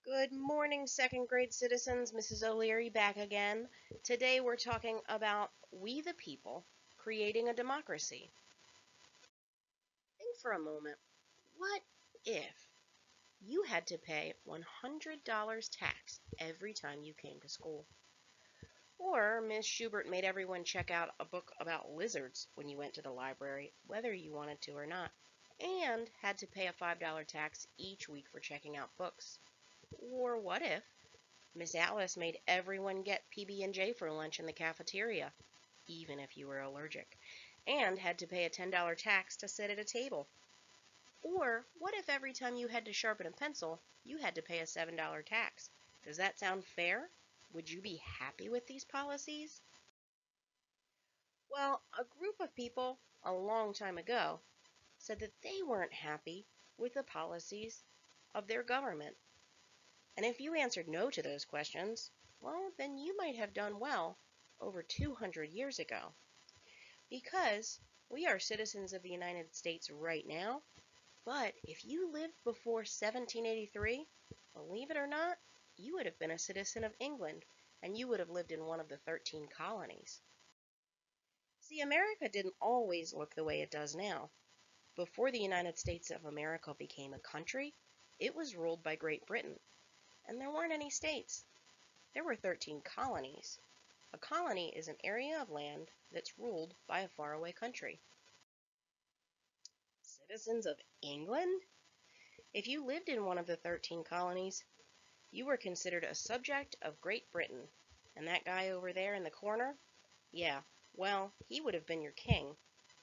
Good morning, second grade citizens. Mrs. O'Leary back again. Today we're talking about we the people creating a democracy. Think for a moment, what if you had to pay $100 tax every time you came to school? Or Miss Schubert made everyone check out a book about lizards when you went to the library, whether you wanted to or not, and had to pay a $5 tax each week for checking out books. Or what if Miss Alice made everyone get PB&J for lunch in the cafeteria, even if you were allergic, and had to pay a $10 tax to sit at a table? Or what if every time you had to sharpen a pencil, you had to pay a $7 tax? Does that sound fair? Would you be happy with these policies? Well, a group of people a long time ago said that they weren't happy with the policies of their government. And if you answered no to those questions, well, then you might have done well over 200 years ago. Because we are citizens of the United States right now, but if you lived before 1783, believe it or not, you would have been a citizen of England, and you would have lived in one of the 13 colonies. See, America didn't always look the way it does now. Before the United States of America became a country, it was ruled by Great Britain, and there weren't any states. There were 13 colonies. A colony is an area of land that's ruled by a faraway country. Citizens of England? If you lived in one of the 13 colonies, you were considered a subject of Great Britain. And that guy over there in the corner? Yeah, well, he would have been your king.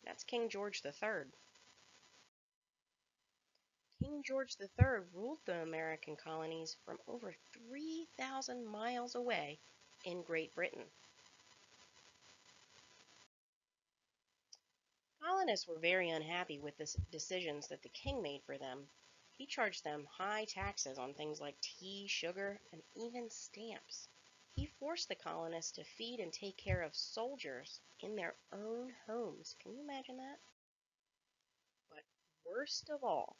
That's King George III. King George III ruled the American colonies from over 3,000 miles away in Great Britain. Colonists were very unhappy with the decisions that the king made for them. He charged them high taxes on things like tea, sugar, and even stamps. He forced the colonists to feed and take care of soldiers in their own homes. Can you imagine that? But worst of all,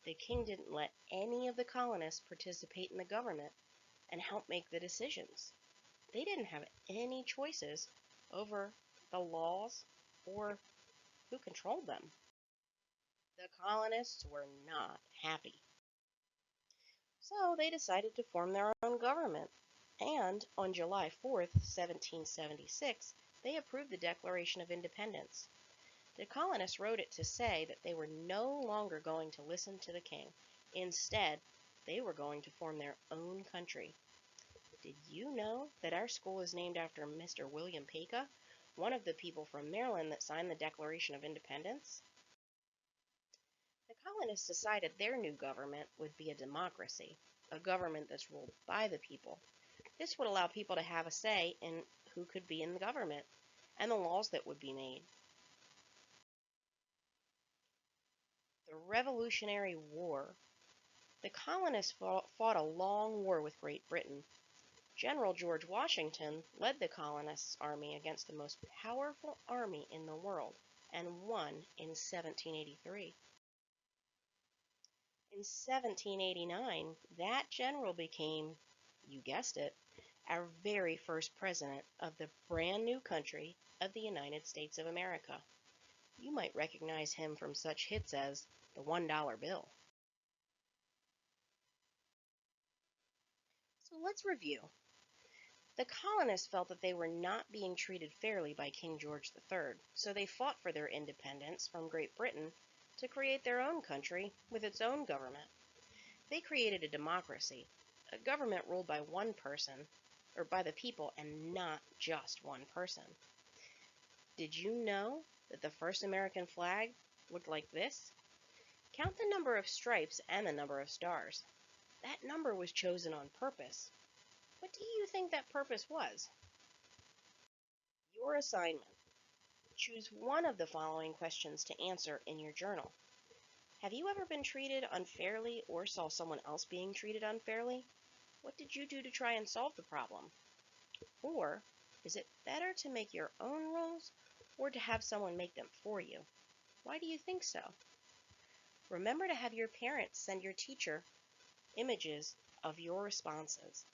the king didn't let any of the colonists participate in the government and help make the decisions. They didn't have any choices over the laws or who controlled them. The colonists were not happy. So they decided to form their own government. And on July 4th, 1776, they approved the Declaration of Independence. The colonists wrote it to say that they were no longer going to listen to the king. Instead, they were going to form their own country. Did you know that our school is named after Mr. William Paca, one of the people from Maryland that signed the Declaration of Independence? The colonists decided their new government would be a democracy, a government that's ruled by the people. This would allow people to have a say in who could be in the government and the laws that would be made. The Revolutionary War. The colonists fought a long war with Great Britain. General George Washington led the colonists' army against the most powerful army in the world and won in 1783. In 1789, that general became, you guessed it, our very first president of the brand new country of the United States of America. You might recognize him from such hits as the $1 bill. So let's review. The colonists felt that they were not being treated fairly by King George III, so they fought for their independence from Great Britain to create their own country with its own government. They created a democracy, a government ruled by one person, or by the people, and not just one person. Did you know that the first American flag looked like this? Count the number of stripes and the number of stars. That number was chosen on purpose. What do you think that purpose was? Your assignment. Choose one of the following questions to answer in your journal. Have you ever been treated unfairly or saw someone else being treated unfairly? What did you do to try and solve the problem? Or is it better to make your own rules or to have someone make them for you? Why do you think so? Remember to have your parents send your teacher images of your responses.